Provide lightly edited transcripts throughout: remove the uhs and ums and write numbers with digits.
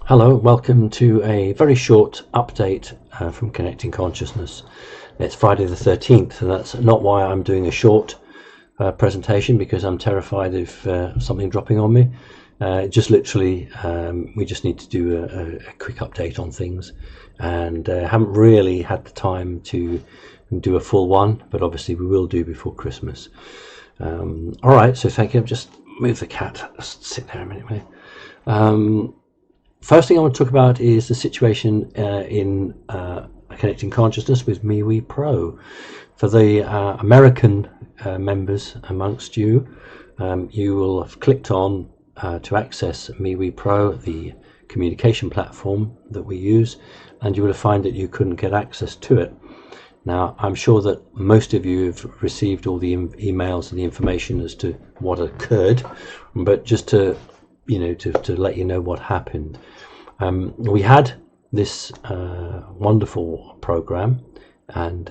Hello, welcome to a very short update from Connecting Consciousness. It's Friday the 13th, and that's not why I'm doing a short presentation, because I'm terrified of something dropping on me. Just literally, we just need to do a quick update on things, and haven't really had the time to do a full one, but obviously we will do before Christmas. All right, so thank you. I'll just move the cat. Just sit there a minute, will you? First thing I want to talk about is the situation in Connecting Consciousness with MeWe Pro. For the American members amongst you, you will have clicked on to access MeWe Pro, the communication platform that we use, and you will find that you couldn't get access to it. Now, I'm sure that most of you have received all the emails and the information as to what occurred, but just to to let you know what happened. We had this wonderful program, and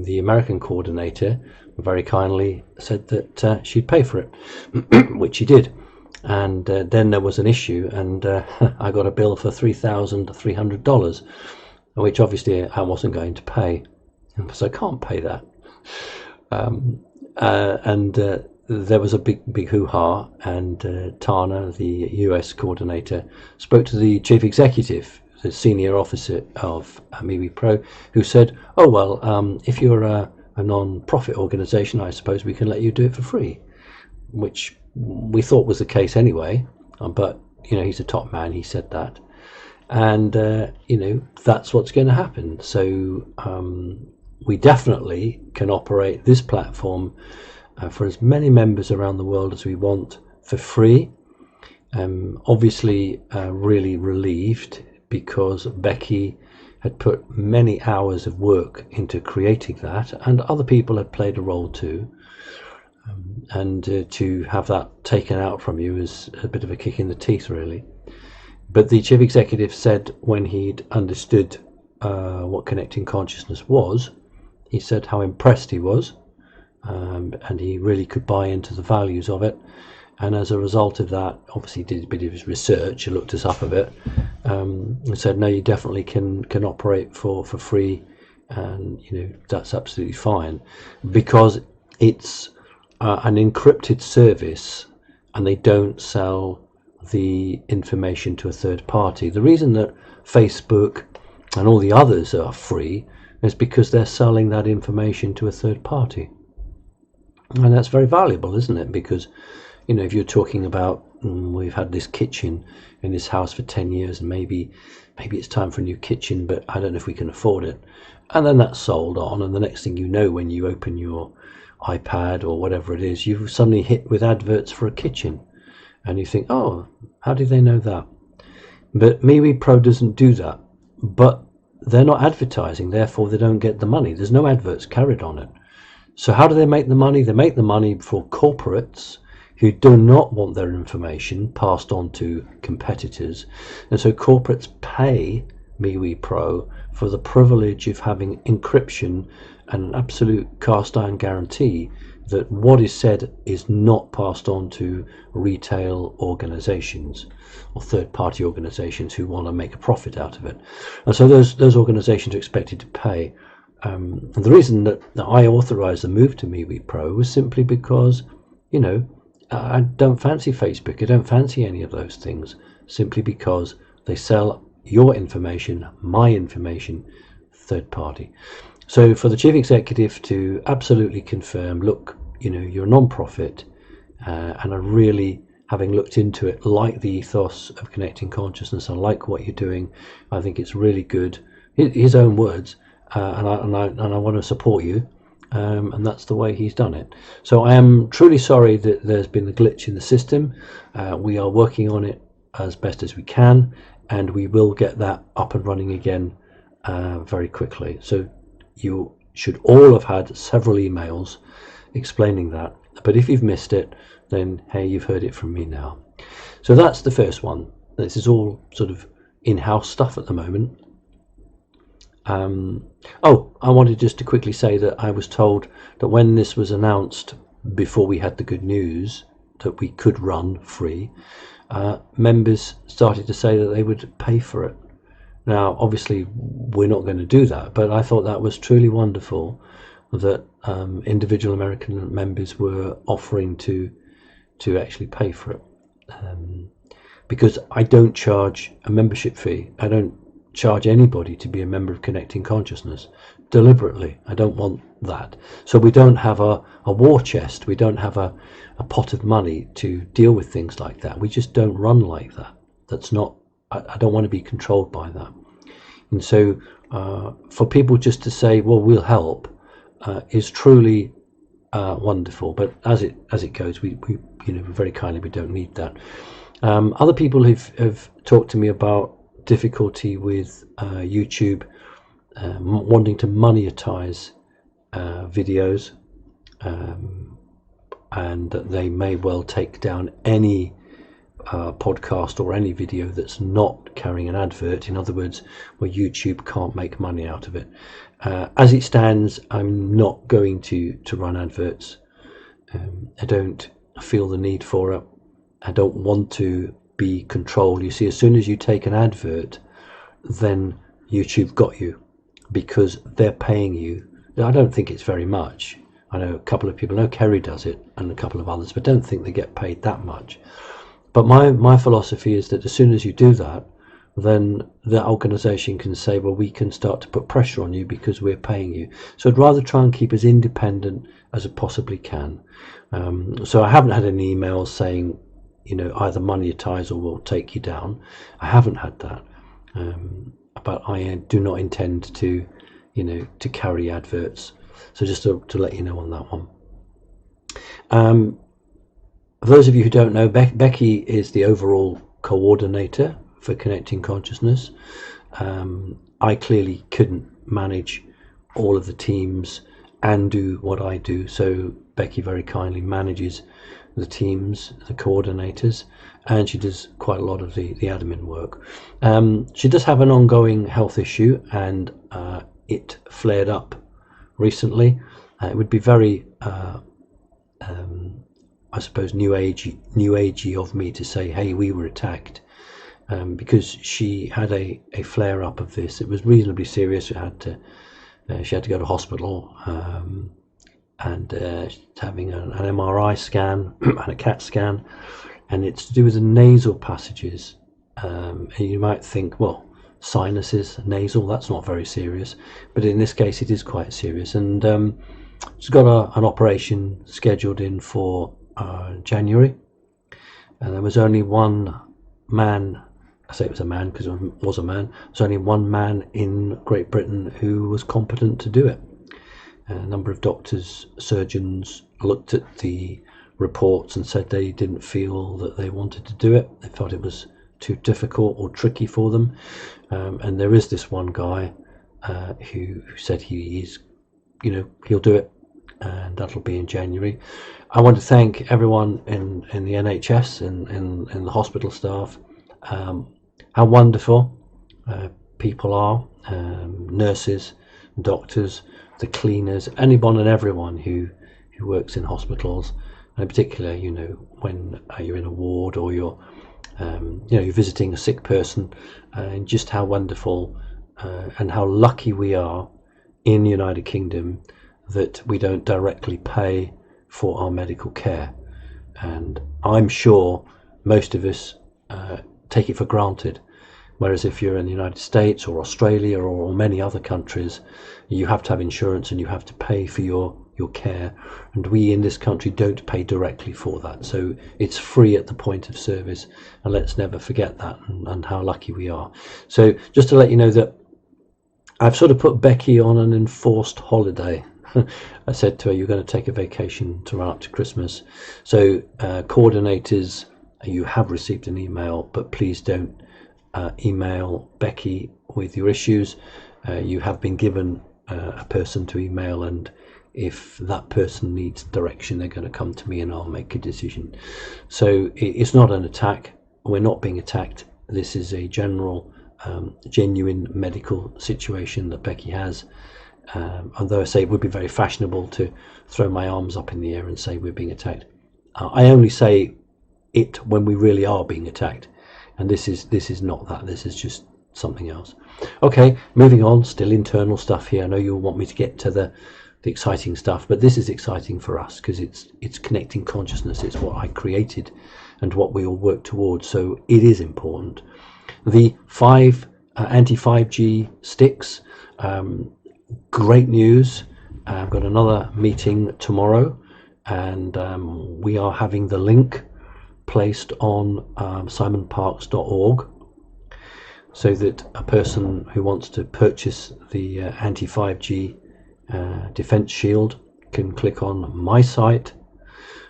the American coordinator very kindly said that she'd pay for it, which she did. And then there was an issue, and I got a bill for $3,300, which obviously I wasn't going to pay, because I can't pay that. There was a big hoo-ha, and Tana, the US coordinator, spoke to the chief executive, the senior officer of MeWe Pro, who said, "Oh well, if you're a non-profit organization, I suppose we can let you do it for free," which we thought was the case anyway. But he's a top man; he said that, and that's what's going to happen. So we definitely can operate this platform for as many members around the world as we want for free. Obviously really relieved, because Becky had put many hours of work into creating that, and other people had played a role too. And to have that taken out from you is a bit of a kick in the teeth, really. But the chief executive said, when he'd understood what Connecting Consciousness was, he said how impressed he was. And he really could buy into the values of it, and as a result of that, obviously did a bit of his research, he looked us up a bit, and said, no, you definitely can operate for free, and that's absolutely fine, because it's an encrypted service, and they don't sell the information to a third party. The reason that Facebook and all the others are free is because they're selling that information to a third party. And that's very valuable, isn't it? Because if you're talking about, we've had this kitchen in this house for 10 years, and maybe it's time for a new kitchen, but I don't know if we can afford it, and then that's sold on, and the next thing you know, when you open your iPad or whatever it is, you've suddenly hit with adverts for a kitchen, and you think, oh, how did they know that? But MeWe Pro doesn't do that, but they're not advertising, therefore they don't get the money. There's no adverts carried on it. So how do they make the money? They make the money for corporates who do not want their information passed on to competitors. And so corporates pay MeWe Pro for the privilege of having encryption and an absolute cast iron guarantee that what is said is not passed on to retail organizations or third-party organizations who want to make a profit out of it. And so those organizations are expected to pay. And the reason that I authorized the move to MeWe Pro was simply because, I don't fancy Facebook, I don't fancy any of those things, simply because they sell your information, my information, third party. So for the chief executive to absolutely confirm, look, you're a non-profit, and I really, having looked into it, like the ethos of Connecting Consciousness, I like what you're doing, I think it's really good, his own words, and I want to support you, and that's the way he's done it. So I am truly sorry that there's been a glitch in the system. We are working on it as best as we can, and we will get that up and running again very quickly. So you should all have had several emails explaining that, but if you've missed it, then hey, you've heard it from me now. So that's the first one. This is all sort of in-house stuff at the moment. I wanted just to quickly say that I was told that when this was announced, before we had the good news that we could run free, members started to say that they would pay for it. Now, obviously, we're not going to do that, but I thought that was truly wonderful that individual American members were offering to actually pay for it. Because I don't charge a membership fee. I don't charge anybody to be a member of Connecting Consciousness deliberately. I don't want that. So we don't have a war chest. We don't have a pot of money to deal with things like that. We just don't run like that. That's not, I don't want to be controlled by that. And so for people just to say, well, we'll help, is truly wonderful. But as it goes, we very kindly, we don't need that. Other people have talked to me about difficulty with YouTube, wanting to monetize videos, and that they may well take down any podcast or any video that's not carrying an advert. In other words, where YouTube can't make money out of it. As it stands, I'm not going to run adverts. I don't feel the need for it. I don't want to be controlled. You see, as soon as you take an advert, then YouTube got you, because they're paying you. I don't think it's very much. I know a couple of people, I know Kerry does it and a couple of others, but don't think they get paid that much. But my philosophy is that as soon as you do that, then the organization can say, well, we can start to put pressure on you because we're paying you. So I'd rather try and keep as independent as I possibly can. So I haven't had any emails saying, either monetize or we'll take you down. I haven't had that. But I do not intend to carry adverts. So just to let you know on that one. For those of you who don't know, Becky is the overall coordinator for Connecting Consciousness. I clearly couldn't manage all of the teams and do what I do, so Becky very kindly manages the teams, the coordinators, and she does quite a lot of the admin work. She does have an ongoing health issue, and it flared up recently. It would be very I suppose new agey of me to say, hey, we were attacked, because she had a flare up of this. It was reasonably serious. She had to go to hospital, and having an MRI scan and a CAT scan, and it's to do with the nasal passages. And you might think, well, sinuses, nasal, that's not very serious, but in this case it is quite serious. And she's got an operation scheduled in for January, and there was only one man, I say it was a man because it was a man, there's only one man in Great Britain who was competent to do it. A number of doctors, surgeons looked at the reports and said they didn't feel that they wanted to do it. They felt it was too difficult or tricky for them, and there is this one guy who said he's he'll do it, and that'll be in January. I want to thank everyone in the NHS and in the hospital staff, how wonderful people are, nurses, doctors, the cleaners, anyone and everyone who works in hospitals, and in particular, when you're in a ward or you're visiting a sick person, and just how wonderful and how lucky we are in the United Kingdom that we don't directly pay for our medical care. And I'm sure most of us take it for granted. Whereas if you're in the United States or Australia or many other countries, you have to have insurance and you have to pay for your care. And we in this country don't pay directly for that. So it's free at the point of service. And let's never forget that, and how lucky we are. So just to let you know that I've sort of put Becky on an enforced holiday. I said to her, you're going to take a vacation to run up to Christmas. So coordinators, you have received an email, but please don't email Becky with your issues. You have been given a person to email, and if that person needs direction, they're going to come to me and I'll make a decision. So it's not an attack. We're not being attacked. This is a general, genuine medical situation that Becky has. Although I say it would be very fashionable to throw my arms up in the air and say we're being attacked. I only say it when we really are being attacked. And this is not that. This is just something else. Okay, moving on. Still internal stuff here. I know you'll want me to get to the exciting stuff, but this is exciting for us because it's connecting consciousness. It's what I created and what we all work towards, so it is important. The 5 anti-5G sticks, great news. I've got another meeting tomorrow, and we are having the link placed on simonparkes.org, so that a person who wants to purchase the anti-5G defense shield can click on my site.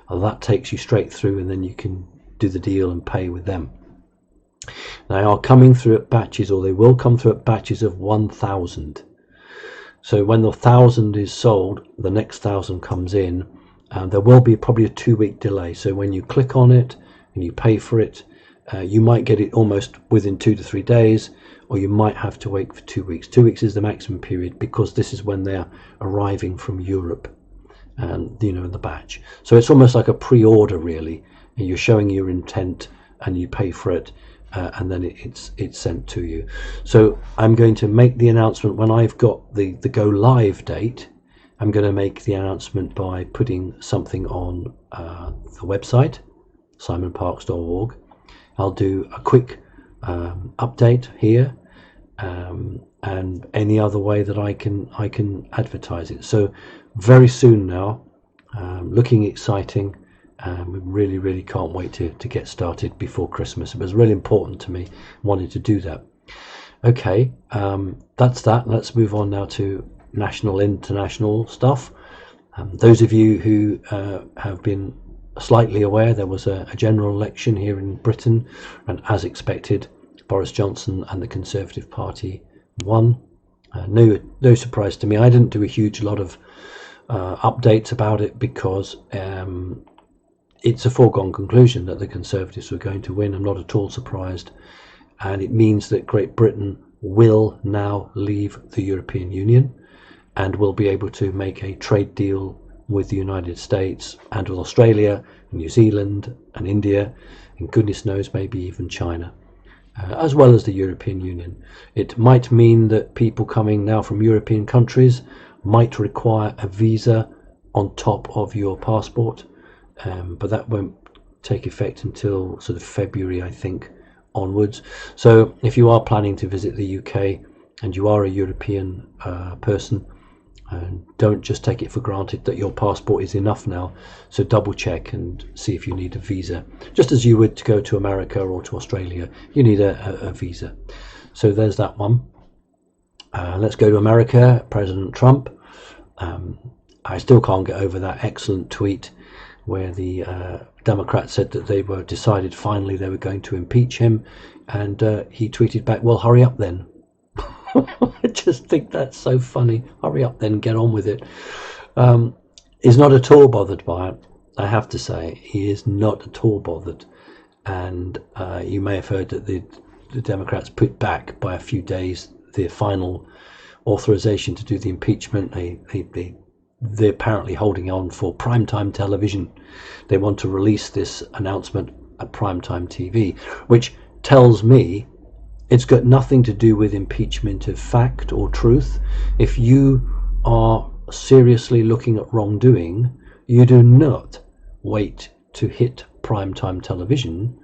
That takes you straight through, and then you can do the deal and pay with them. They are coming through at batches, or they will come through at batches of 1,000. So when the 1,000 is sold, the next 1,000 comes in, and there will be probably a 2-week delay. So when you click on it and you pay for it, you might get it almost within 2 to 3 days, or you might have to wait for 2 weeks. 2 weeks is the maximum period, because this is when they're arriving from Europe, and in the batch. So it's almost like a pre-order, really, and you're showing your intent and you pay for it, and then it's sent to you. So I'm going to make the announcement when I've got the go live date. I'm going to make the announcement by putting something on the website, simonparkes.org. I'll do a quick update here, and any other way that I can advertise it. So very soon now, looking exciting. We really can't wait to get started before Christmas. It was really important to me, wanted to do that. Okay, that's that. Let's move on now to national, international stuff. Those of you who have been slightly aware, there was a general election here in Britain, and as expected, Boris Johnson and the Conservative Party won. No surprise to me. I didn't do a huge lot of updates about it, because it's a foregone conclusion that the Conservatives were going to win. I'm not at all surprised, and it means that Great Britain will now leave the European Union and will be able to make a trade deal with the United States and with Australia, New Zealand and India, and goodness knows maybe even China, as well as the European Union. It might mean that people coming now from European countries might require a visa on top of your passport, but that won't take effect until sort of February, I think, onwards. So if you are planning to visit the UK and you are a European person, don't just take it for granted that your passport is enough now. So double check and see if you need a visa, just as you would to go to America or to Australia. You need a visa. So there's that one. Let's go to America. President Trump. I still can't get over that excellent tweet where the Democrats said that they were decided finally they were going to impeach him, and he tweeted back, well, hurry up then. I just think that's so funny. Hurry up then, get on with it. He's not at all bothered by it, I have to say. He is not at all bothered. And you may have heard that the Democrats put back by a few days the final authorization to do the impeachment. They're apparently holding on for primetime television. They want to release this announcement at primetime TV, which tells me it's got nothing to do with impeachment of fact or truth. If you are seriously looking at wrongdoing, you do not wait to hit primetime television.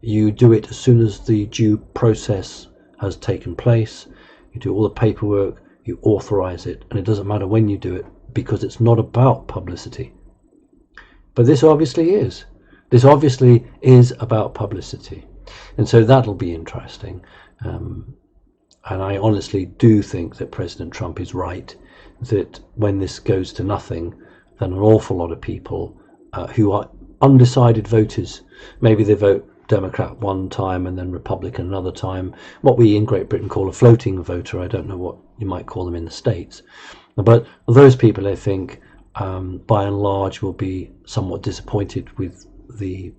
You do it as soon as the due process has taken place. You do all the paperwork, you authorize it, and it doesn't matter when you do it, because it's not about publicity. But this obviously is. This obviously is about publicity. And so that'll be interesting. And I honestly do think that President Trump is right, that when this goes to nothing, then an awful lot of people who are undecided voters, maybe they vote Democrat one time and then Republican another time, what we in Great Britain call a floating voter. I don't know what you might call them in the States. But those people, I think, by and large, will be somewhat disappointed with the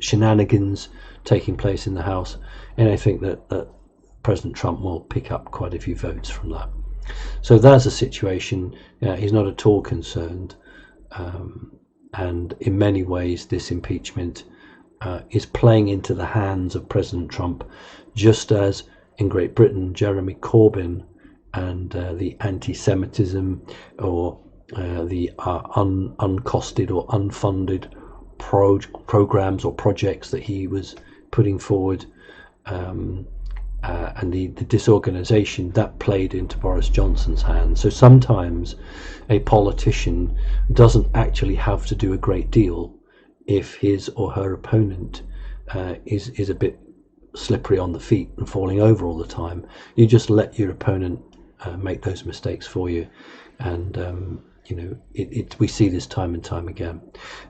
shenanigans taking place in the House, and I think that President Trump will pick up quite a few votes from that. So that's a situation. He's not at all concerned, and in many ways this impeachment is playing into the hands of President Trump, just as in Great Britain, Jeremy Corbyn and the anti-Semitism or the uncosted or unfunded programs or projects that he was putting forward, and the disorganisation that played into Boris Johnson's hands. So sometimes a politician doesn't actually have to do a great deal if his or her opponent is a bit slippery on the feet and falling over all the time. You just let your opponent make those mistakes for you, and you know, we see this time and time again.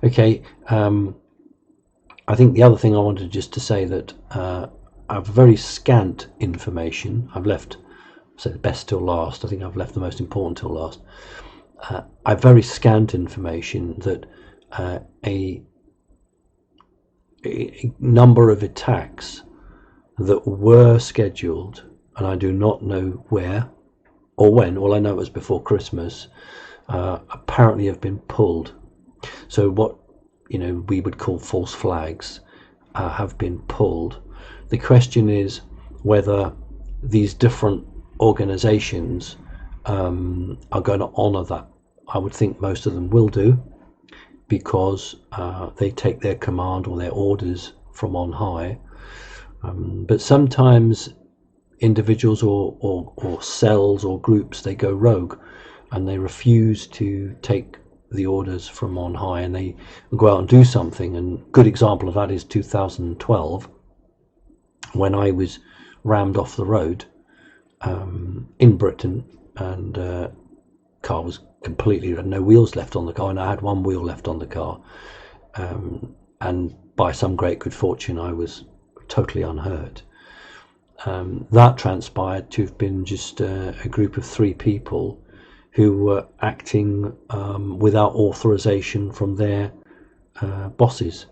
Okay, I think the other thing I wanted just to say that I've very scant information. I've left, say, the best till last. I think I've left the most important till last. I've very scant information that a number of attacks that were scheduled, and I do not know where or when, all I know it was before Christmas, apparently have been pulled. So what, you know, we would call false flags have been pulled. The question is whether these different organizations are going to honor that. I would think most of them will do, because they take their command or their orders from on high. But sometimes individuals or cells or groups, they go rogue and they refuse to take the orders from on high, and they go out and do something. And a good example of that is 2012, when I was rammed off the road in Britain, and car was completely, had no wheels left on the car, and I had one wheel left on the car, and by some great good fortune I was totally unhurt. That transpired to have been just a group of 3 people who were acting without authorization from their bosses,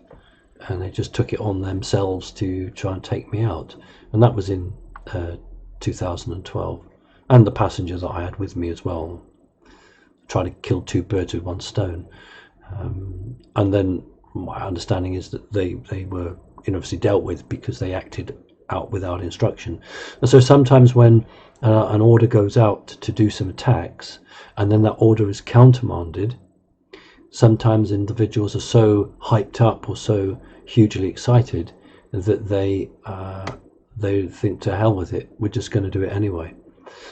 and they just took it on themselves to try and take me out. And that was in 2012, and the passenger that I had with me as well. Try to kill 2 birds with 1 stone. And then my understanding is that they were obviously dealt with because they acted out without instruction. And so sometimes when an order goes out to do some attacks, and then that order is countermanded, sometimes individuals are so hyped up or so hugely excited that they think, to hell with it, we're just going to do it anyway.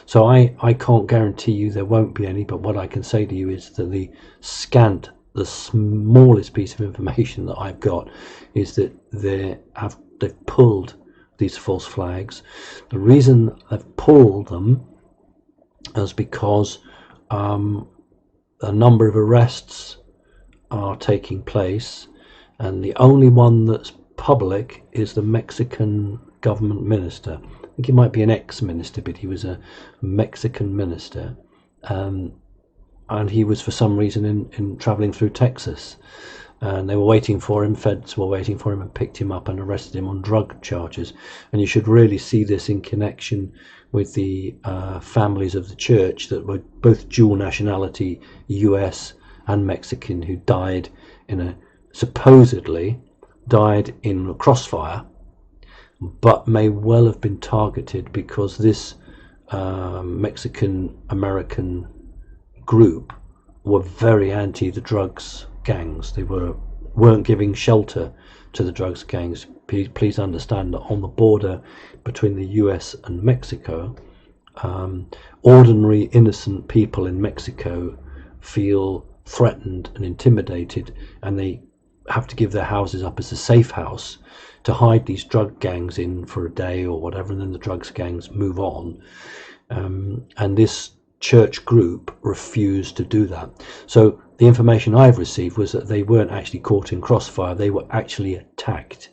So I can't guarantee you there won't be any, but what I can say to you is that the smallest piece of information that I've got is that they've pulled these false flags. The reason they've pulled them is because a number of arrests are taking place, and the only one that's public is the Mexican government minister. I think he might be an ex-minister, but he was a Mexican minister, and he was for some reason in traveling through Texas, and they were waiting for him. Feds were waiting for him and picked him up and arrested him on drug charges. And you should really see this in connection with the families of the church that were both dual nationality, US and Mexican, who died supposedly died in a crossfire, but may well have been targeted because this Mexican American group were very anti the drugs gangs. They weren't giving shelter to the drugs gangs. Please understand that on the border between the US and Mexico, ordinary innocent people in Mexico feel threatened and intimidated, and they have to give their houses up as a safe house to hide these drug gangs in for a day or whatever, and then the drugs gangs move on. And this church group refused to do that. So the information I've received was that they weren't actually caught in crossfire. They were actually attacked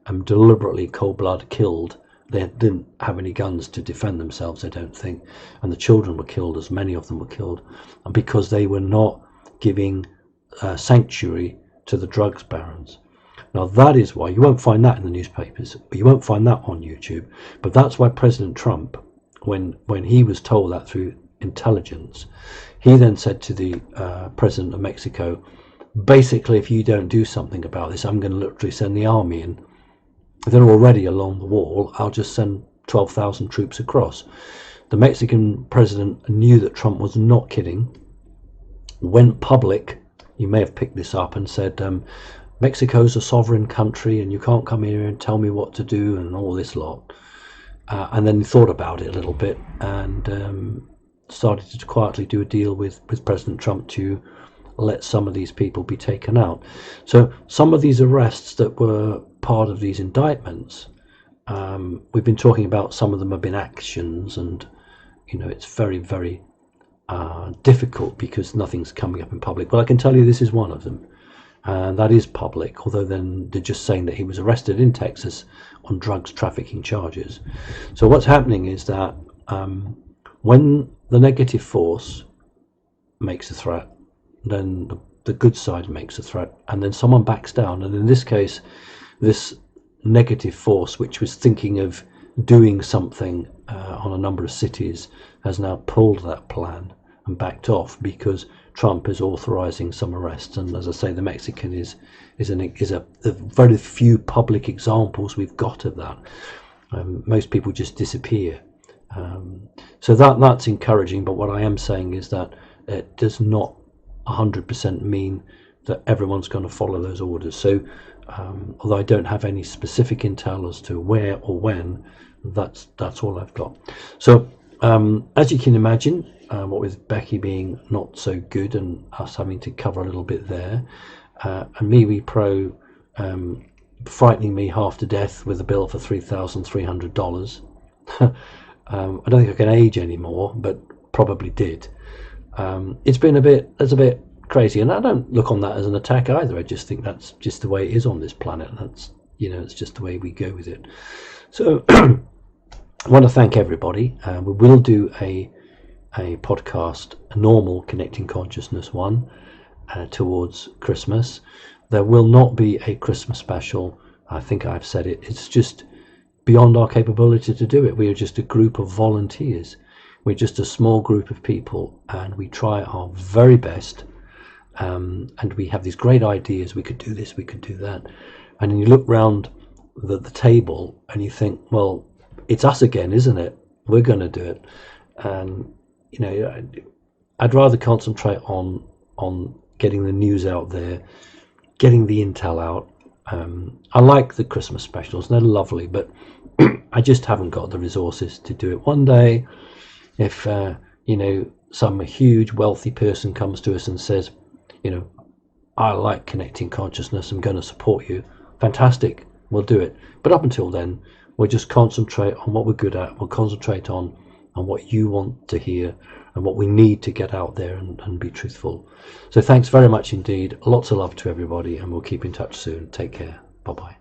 and deliberately cold blood killed. They didn't have any guns to defend themselves, I don't think. And the children were killed, as many of them were killed, because they were not giving sanctuary to the drugs barons. Now that is why you won't find that in the newspapers, you won't find that on YouTube, but that's why President Trump, when he was told that through intelligence, he then said to the president of Mexico, basically, if you don't do something about this, I'm going to literally send the army in. They're already along the wall. I'll just send 12,000 troops across. The Mexican president knew that Trump was not kidding, went public. You may have picked this up and said, Mexico's a sovereign country and you can't come here and tell me what to do and all this lot. And then he thought about it a little bit and started to quietly do a deal with President Trump to let some of these people be taken out. So some of these arrests that were part of these indictments, we've been talking about, some of them have been actions, and it's very, very difficult because nothing's coming up in public. But I can tell you this is one of them, and that is public, although then they're just saying that he was arrested in Texas on drugs trafficking charges. So what's happening is that when the negative force makes a threat, then the good side makes a threat, and then someone backs down. And in this case, this negative force, which was thinking of doing something on a number of cities, has now pulled that plan and backed off because Trump is authorizing some arrests. And as I say, the Mexican is a very few public examples we've got of that. Most people just disappear. So that's encouraging, but what I am saying is that it does not 100% mean that everyone's going to follow those orders. So although I don't have any specific intel as to where or when, that's all I've got. So as you can imagine, what with Becky being not so good and us having to cover a little bit there, and MeWe Pro frightening me half to death with a bill for $3,300. I don't think I can age anymore, but probably did. It's a bit crazy, and I don't look on that as an attack either. I just think that's just the way it is on this planet. That's it's just the way we go with it. So I want to thank everybody. We will do a podcast, a normal Connecting Consciousness one, towards Christmas. There will not be a Christmas special. I think I've said it. It's just beyond our capability to do it. We are just a group of volunteers. We're just a small group of people, and we try our very best. And we have these great ideas. We could do this, we could do that. And then you look round the table and you think, well, it's us again, isn't it? We're going to do it. And I'd rather concentrate on getting the news out there, getting the intel out. I like the Christmas specials, they're lovely, but I just haven't got the resources to do it. One day, if some huge wealthy person comes to us and says, I like Connecting Consciousness, I'm going to support you, fantastic, we'll do it. But up until then, we'll just concentrate on what we're good at. We'll concentrate on what you want to hear and what we need to get out there and be truthful. So thanks very much indeed. Lots of love to everybody, and we'll keep in touch soon. Take care. Bye-bye.